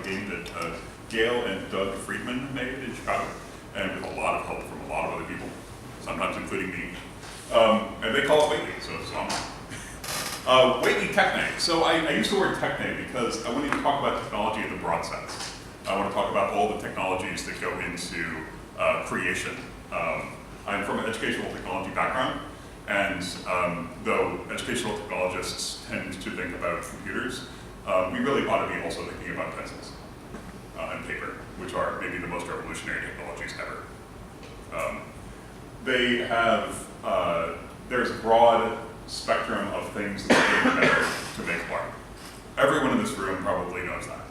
game that Gail and Doug Friedman made in Chicago, and with a lot of help from a lot of other people, sometimes including me. And they call it Whately, so it's on. Whately Techne. So I use the word Techne because I want to talk about technology in the broad sense. I want to talk about all the technologies that go into creation. I'm from an educational technology background, and though educational technologists tend to think about computers, we really ought to be also thinking about pencils and paper, which are maybe the most revolutionary technologies ever. They have, there's a broad spectrum of things that are better to make Larp. Everyone in this room probably knows that.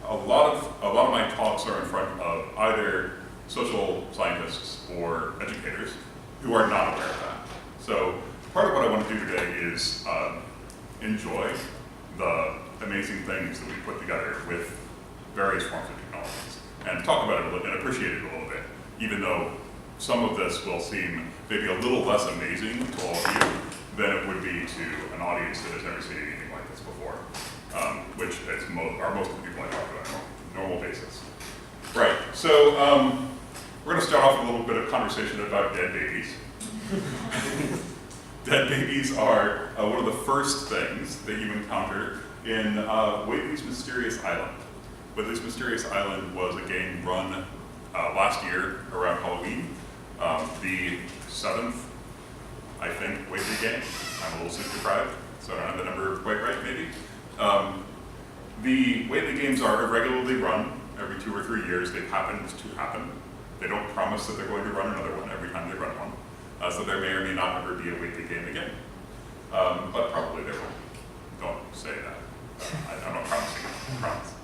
A lot of my talks are in front of either social scientists or educators who are not aware of that. So part of what I want to do today is enjoy the amazing things that we put together with various forms of technologies and talk about it and appreciate it a little bit, even though some of this will seem maybe a little less amazing to all of you than it would be to an audience that has never seen anything like this before, which are most of the people I talk about on a normal basis. Right, so we're going to start off with a little bit of conversation about dead babies. Dead babies are one of the first things that you encounter in Whately's Mysterious Island. Whately's Mysterious Island was a game run last year around Halloween, the 7th, I think, Whately game. I'm a little sleep deprived, so I don't have the number quite right, maybe. The Whately games are irregularly run every 2 or 3 years. They've happened to happen. They don't promise that they're going to run another one every time they run one. So there may or may not ever be a Whately game again. But probably there will. Don't say that. I'm not promising it. I promise.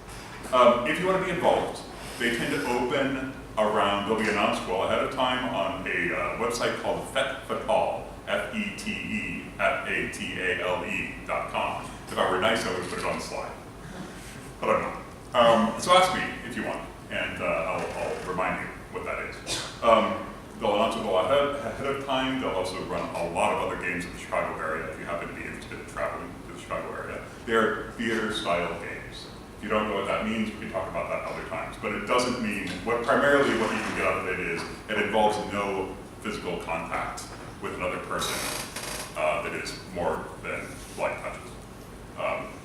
If you want to be involved, they tend to open around, they'll be announced well ahead of time on a website called Fetfatale, FETEFATALE.com. If I were nice, I would put it on the slide. But I'm not. So ask me if you want, and I'll remind you what that is. They'll announce it a lot ahead of time. They'll also run a lot of other games in the Chicago area if you happen to be interested in traveling to the Chicago area. They're theater-style games. If you don't know what that means, we can talk about that other times. But it doesn't mean, primarily what you can get out of it is, it involves no physical contact with another person that is more than light touches.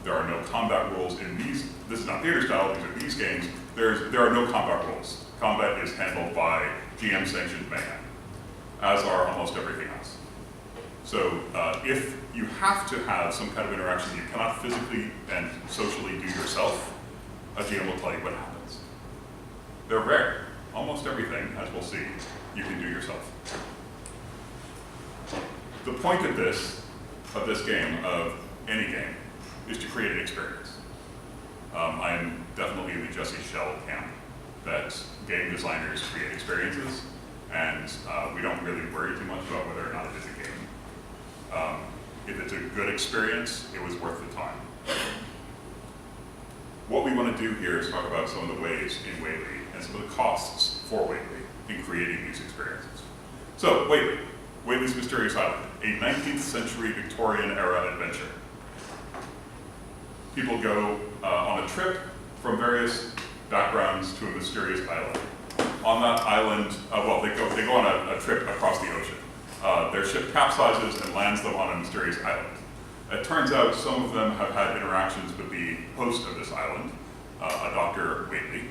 There are no combat rules in these. This is not theater style, these are these games. There are no combat rules. Combat is handled by GM-sanctioned mayhem, as are almost everything else. So if you have to have some kind of interaction you cannot physically and socially do yourself, a GM will tell you what happens. They're rare. Almost everything, as we'll see, you can do yourself. The point of this game, of any game, is to create an experience. I am definitely in the Jesse Schell camp, that game designers create experiences, and we don't really worry too much about whether or not it is a game. If it's a good experience, it was worth the time. What we want to do here is talk about some of the ways in Whately and some of the costs for Whately in creating these experiences. So, Whately's Mysterious Island, a 19th century Victorian era adventure. People go on a trip from various backgrounds to a mysterious island. On that island, they go on a trip across the ocean. Their ship capsizes and lands them on a mysterious island. It turns out some of them have had interactions with the host of this island, a Dr. Whately.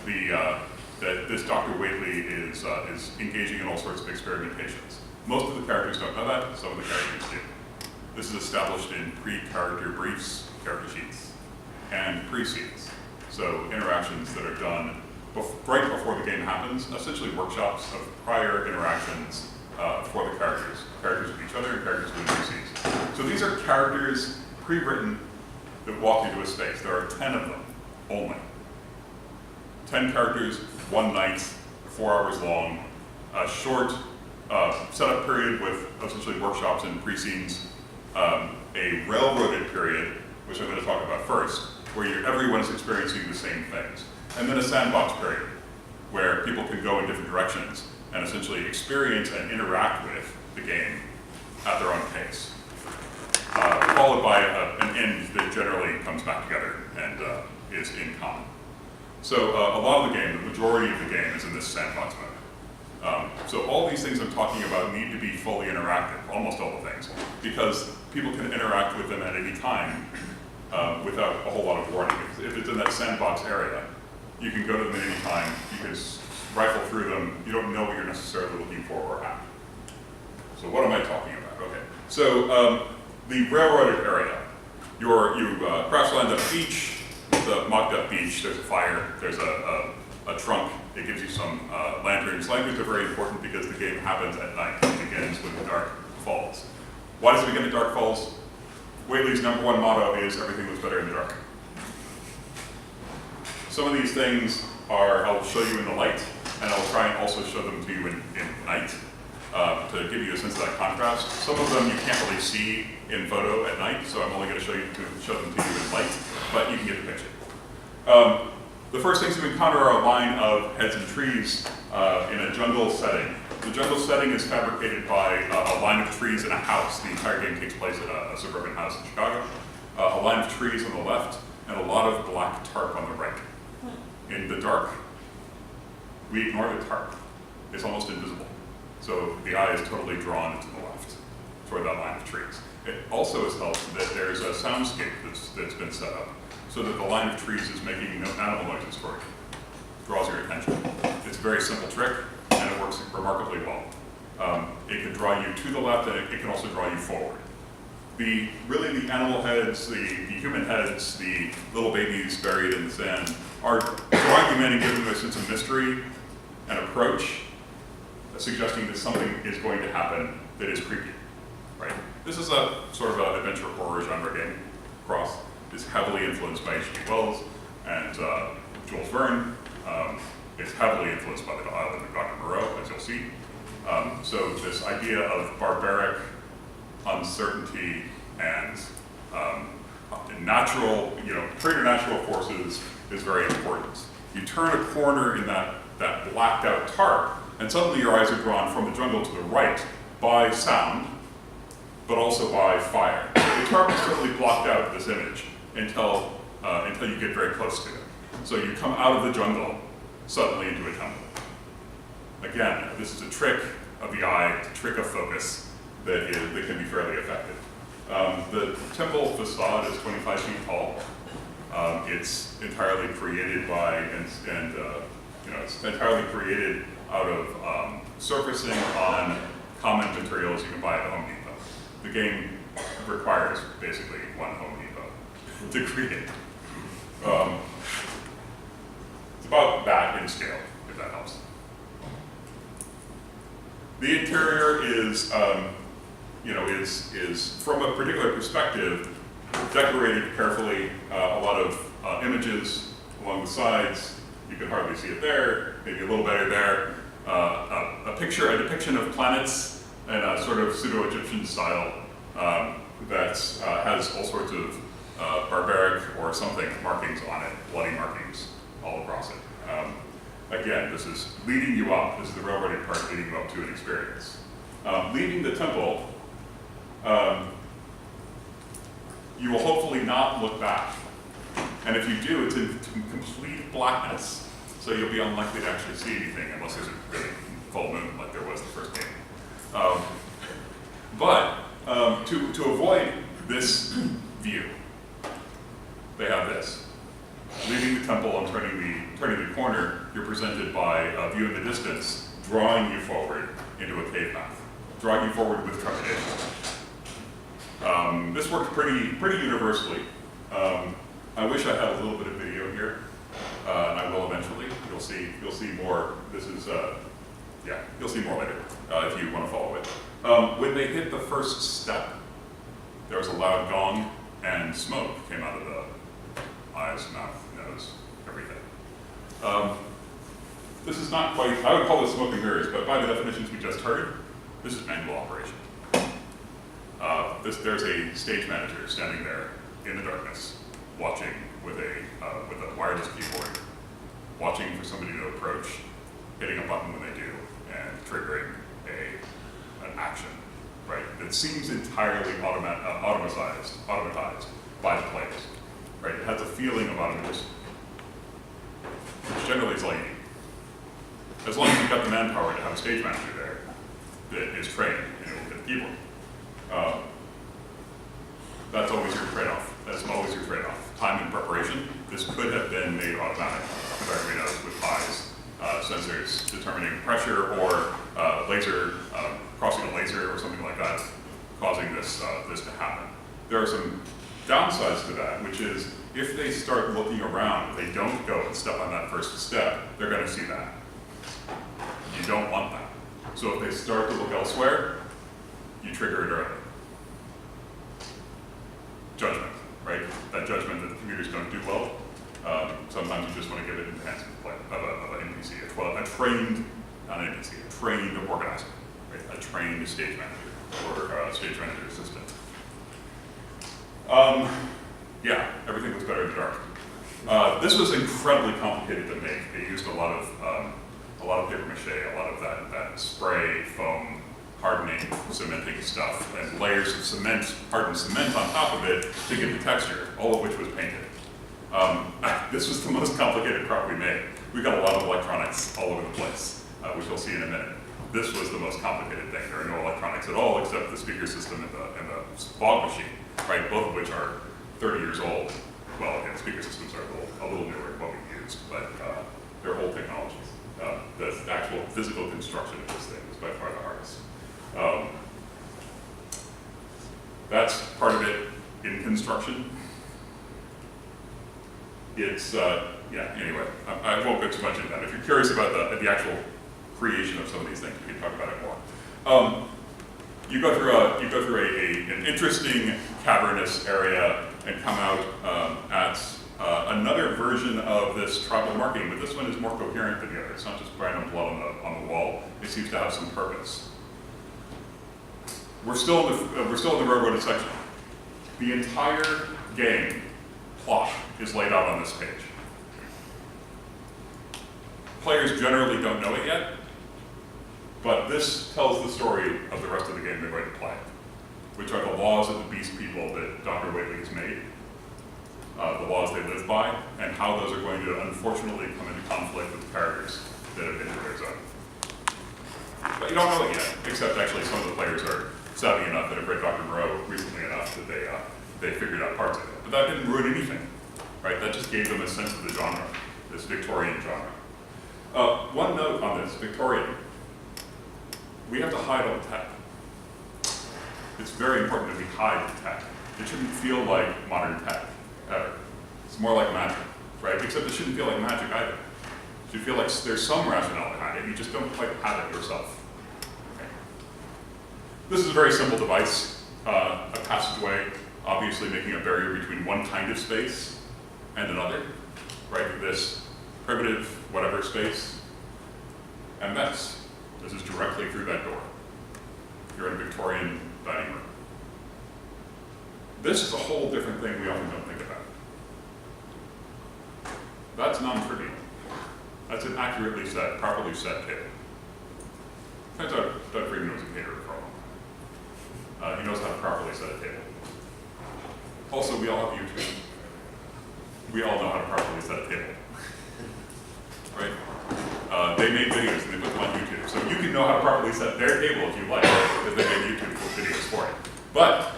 This Dr. Whately is engaging in all sorts of experimentations. Most of the characters don't know that, some of the characters do. This is established in pre-character briefs, character sheets, and pre-scenes. So interactions that are done right before the game happens, essentially workshops of prior interactions for the characters with each other and characters with NPCs. So these are characters pre-written that walk into a space. There are 10 of them only. 10 characters, one night, 4 hours long, a short setup period with essentially workshops and pre-scenes, a railroaded period, which I'm going to talk about first, where everyone is experiencing the same things. And then a sandbox period, where people can go in different directions and essentially experience and interact with the game at their own pace. Followed by an end that generally comes back together and is in common. So a lot of the game, the majority of the game is in this sandbox mode. So all these things I'm talking about need to be fully interactive, almost all the things, because people can interact with them at any time without a whole lot of warning. If it's in that sandbox area, you can go to them at any time, you can rifle through them, you don't know what you're necessarily looking for or at. So what am I talking about? Okay, so the railroaded area. You crash land on a beach, the mocked up beach, there's a fire, there's a trunk, it gives you some lanterns. Lanterns are very important because the game happens at night. It begins when the dark falls. Why does it begin at dark falls? Whately's #1 motto is everything looks better in the dark. Some of these things I'll show you in the light, and I'll try and also show them to you in night to give you a sense of that contrast. Some of them you can't really see in photo at night, so I'm only going to show them to you in light, but you can get the picture. The first things you encounter are a line of heads and trees in a jungle setting. The jungle setting is fabricated by a line of trees in a house. The entire game takes place at a suburban house in Chicago. A line of trees on the left, and a lot of black tarp on the right. In the dark, we ignore the tarp. It's almost invisible. So the eye is totally drawn to the left, toward that line of trees. It also has helped that there's a soundscape that's been set up, so that the line of trees is making no animal noises for you. Draws your attention. It's a very simple trick, and it works remarkably well. It can draw you to the left, and it can also draw you forward. Really the animal heads, the human heads, the little babies buried in the sand are drawing you in and giving them a sense of mystery and approach, suggesting that something is going to happen that is creepy, right? This is a sort of an adventure horror genre game. Cross is heavily influenced by H.G. Wells and Jules Verne. It's heavily influenced by the island of Dr. Moreau, as you'll see. So this idea of barbaric uncertainty and natural, preternatural forces is very important. You turn a corner in that blacked out tarp, and suddenly your eyes are drawn from the jungle to the right by sound, but also by fire. The tarp is totally blocked out this image until you get very close to it. So you come out of the jungle suddenly into a temple. Again, this is a trick of the eye, a trick of focus that can be fairly effective. The temple facade is 25 feet tall. It's entirely created by, it's entirely created out of surfacing on common materials you can buy at Home Depot. The game requires basically one Home Depot to create. It's about that in scale, if that helps. The interior is, is from a particular perspective, decorated carefully. A lot of images along the sides. You can hardly see it there, maybe a little better there. A depiction of planets in a sort of pseudo-Egyptian style that has all sorts of barbaric or something markings on it, bloody markings all across it. Again, this is leading you up. This is the railroaded part leading you up to an experience. Leaving the temple, you will hopefully not look back. And if you do, it's in complete blackness, so you'll be unlikely to actually see anything unless there's a really full moon like there was the first game. But to avoid this view, they have this. Leaving the temple and turning the corner, you're presented by a view in the distance, drawing you forward into a cave path, drawing you forward with trepidation. This works pretty universally. I wish I had a little bit of video here, and I will eventually. You'll see more. This is you'll see more later if you want to follow it. When they hit the first step, there was a loud gong, and smoke came out of the eyes, mouth, nose, everything. This is not quite, I would call this smoke and mirrors, but by the definitions we just heard, this is manual operation. There's a stage manager standing there in the darkness, watching with a wireless keyboard, watching for somebody to approach, hitting a button when they do, and triggering an action, right? That seems entirely automatized by the players, right? It has a feeling of generally is all you need. As long as you've got the manpower to have a stage manager there that is trained and able to hit the keyboard. That's always your trade-off. That's always your trade-off. Time and preparation. This could have been made automatic. Made out with PIs, sensors determining pressure, or laser crossing a laser or something like that, causing this to happen. There are some downsides to that, which is if they start looking around, if they don't go and step on that first step, they're going to see that. You don't want that. So if they start to look elsewhere, you trigger it early. Judgment, right? That judgment that the computers don't do well. Sometimes you just want to give it in the hands of an NPC, a trained, not an NPC, a trained organizer, right? A trained stage manager or stage manager assistant. Yeah, everything looks better in the dark. This was incredibly complicated to make. They used a lot of paper mache, a lot of that spray, foam, hardening, cementing stuff, and layers of cement, hardened cement on top of it to get the texture, all of which was painted. This was the most complicated prop we made. We got a lot of electronics all over the place, which you'll see in a minute. This was the most complicated thing. There are no electronics at all except the speaker system and the fog machine, right? Both of which are 30 years old. Well, again, speaker systems are a little newer than what we used, but they're old technologies. The actual physical construction of this thing was by far the hardest. That's part of it in construction. It's, yeah, anyway, I won't go too much into that. If you're curious about the actual creation of some of these things, we can talk about it more. You go through an interesting cavernous area and come out at another version of this tribal marking, but this one is more coherent than the other. It's not just random blood on the wall. It seems to have some purpose. We're still in the railroaded section. The entire game plot is laid out on this page. Players generally don't know it yet, but this tells the story of the rest of the game they're going to play, which are the laws of the beast people that Dr. Whately has made, the laws they live by, and how those are going to unfortunately come into conflict with the characters that have entered their zone. But you don't know it yet, except actually some of the players are savvy enough and have read Dr. Moreau recently enough that they figured out parts of it. But that didn't ruin anything, right? That just gave them a sense of the genre, this Victorian genre. One note on this, Victorian. We have to hide all the tech. It's very important that we hide the tech. It shouldn't feel like modern tech, ever. It's more like magic, right? Except it shouldn't feel like magic either. It should feel like there's some rationale behind it, you just don't quite have it yourself. Okay. This is a very simple device, a passageway, obviously making a barrier between one kind of space and another, right? This primitive whatever space, and Metze. This is directly through that door. You're in a Victorian dining room. This is a whole different thing we often don't think about. That's non-trivial. That's an accurately set, properly set table. Turns out Doug Friedman was a caterer for a long time. He knows how to properly set a table. Also, we all have YouTube. We all know how to properly set a table. Right? They made videos and they put them on YouTube. So you can know how to properly set their table if you like, because they made YouTube videos for it. But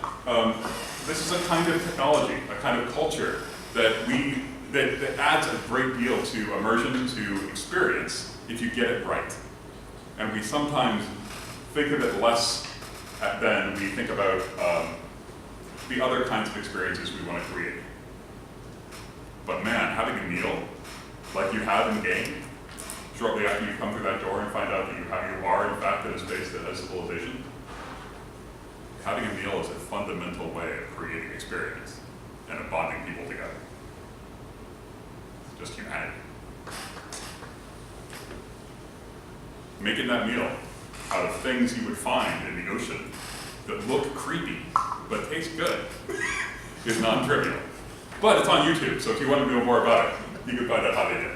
this is a kind of technology, a kind of culture that adds a great deal to immersion, to experience, if you get it right. And we sometimes think of it less than we think about the other kinds of experiences we want to create. But man, having a meal like you have in game, shortly after you come through that door and find out that you are in fact in a space that has civilization, having a meal is a fundamental way of creating experience and of bonding people together. It's just humanity. Making that meal out of things you would find in the ocean that look creepy but taste good is non-trivial. But it's on YouTube, so if you want to know more about it, you can find out how they did it.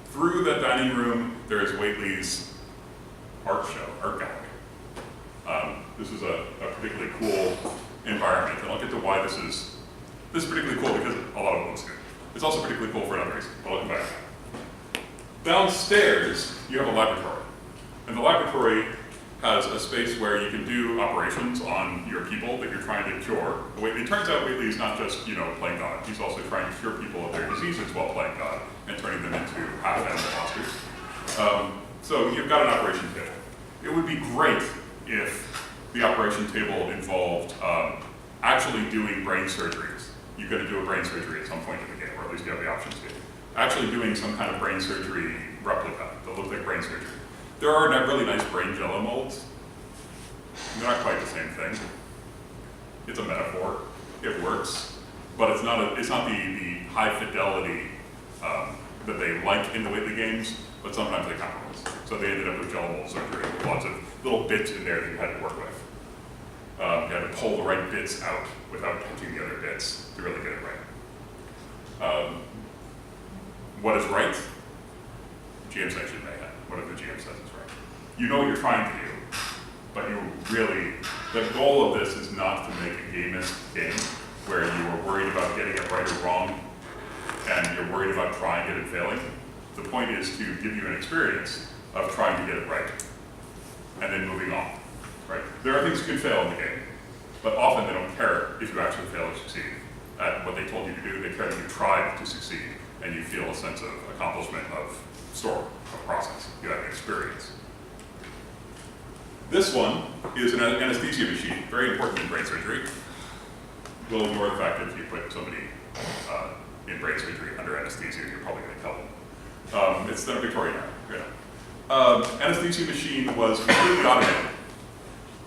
Through the dining room, there is Whately's art gallery. This is a particularly cool environment, and I'll get to why this is particularly cool because a lot of it looks good. It's also particularly cool for another reason, but I'll come back to that. Downstairs, you have a laboratory. And the laboratory has a space where you can do operations on your people that you're trying to cure. It turns out Whately is not just, playing God. He's also trying to cure people of their diseases while playing God and turning them into half-animal monsters. So you've got an operation table. It would be great if the operation table involved actually doing brain surgeries. You're going to do a brain surgery at some point in the game, or at least you have the options to. Actually doing some kind of brain surgery replica that looks like brain surgery. There are really nice brain jello molds. They're not quite the same thing. It's a metaphor. It works, but it's not the high fidelity that they like in the Whately games, but sometimes they compromise. So they ended up with jello mold surgery with lots of little bits in there that you had to work with. You had to pull the right bits out without touching the other bits to really get it right. What is right? GM section mayhem. Whatever the GM says is right. You know what you're trying to do, but the goal of this is not to make a gamist game where you are worried about getting it right or wrong, and you're worried about trying it and failing. The point is to give you an experience of trying to get it right, and then moving on, right? There are things you can fail in the game, but often they don't care if you actually fail or succeed at what they told you to do. They care that you tried to succeed, and you feel a sense of accomplishment, of story, of process. You have an experience. This one is an anesthesia machine, very important in brain surgery. We'll ignore the fact that if you put somebody in brain surgery under anesthesia, you're probably going to kill them. It's the Victorian era. Anesthesia machine was completely automated.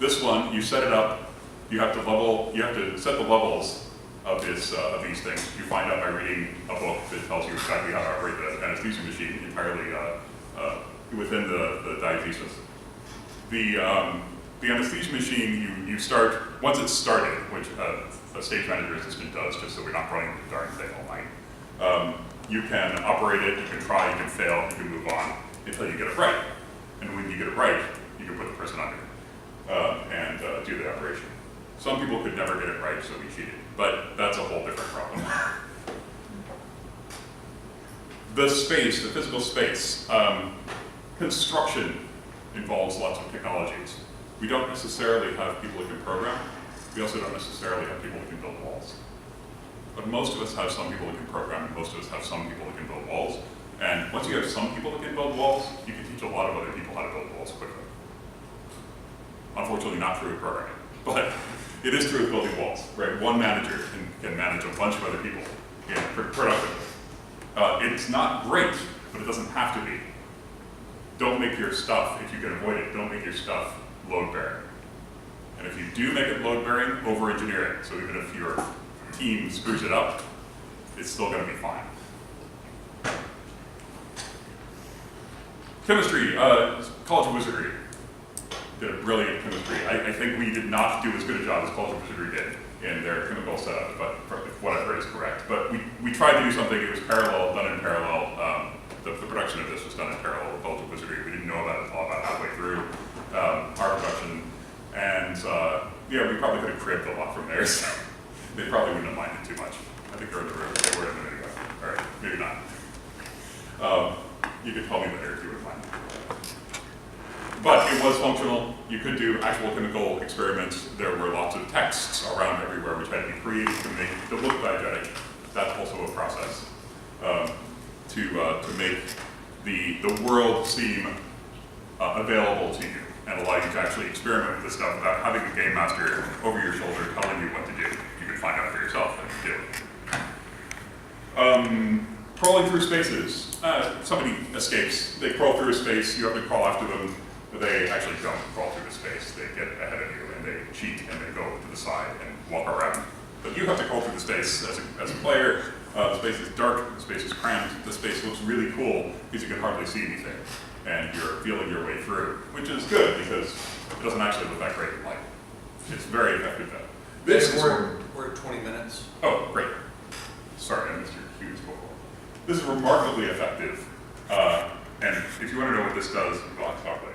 This one, you set it up. You have to set the levels of these things. You find out by reading a book that tells you exactly how to operate the anesthesia machine entirely within the diathesis. The anesthesia machine, you start, once it's started, which a stage manager assistant does, just so we're not running the darn thing all night, you can operate it, you can try, you can fail, you can move on until you get it right. And when you get it right, you can put the person under and do the operation. Some people could never get it right, so we cheated. But that's a whole different problem. The space, the physical space, construction involves lots of technologies. We don't necessarily have people who can program. We also don't necessarily have people who can build walls. But most of us have some people who can program, and most of us have some people who can build walls. And once you have some people who can build walls, you can teach a lot of other people how to build walls quickly. Unfortunately, not true with programming, but it is true with building walls, right? One manager can manage a bunch of other people productively. It's not great, but it doesn't have to be. Don't make your stuff, if you can avoid it, don't make your stuff load-bearing. And if you do make it load-bearing, over-engineer it. So even if your team screws it up, it's still going to be fine. Chemistry, College of Wizardry did a brilliant chemistry. I think we did not do as good a job as College of Wizardry did in their chemical setup, but if what I've heard is correct. But we tried to do something, it was parallel, done in parallel. The production of this was done in parallel with College of Wizardry. We didn't know about it all about halfway through our production. And yeah, we probably could have cribbed a lot from theirs. They probably wouldn't have minded too much. I think they're in the room. They were in the video. All right, maybe not. You could tell me later if you would mind. But it was functional. You could do actual chemical experiments. There were lots of texts around everywhere which had to be created to make to look diegetic. That's also a process to make the world seem available to you and allow you to actually experiment with this stuff without having the game master over your shoulder telling you what to do. You can find out for yourself and do it. Crawling through spaces. Somebody escapes. They crawl through a space. You have to crawl after them. They actually don't crawl through the space. They get ahead of you and they cheat and they go to the side and walk around. But you have to crawl through the space as a player. The space is dark, the space is cramped, the space looks really cool because you can hardly see anything. And you're feeling your way through, which is good because it doesn't actually look that great in light. It's very effective though. We're at 20 minutes. Oh, great. Sorry, I missed your cues before. This is remarkably effective. And if you want to know what this does, we'll talk later.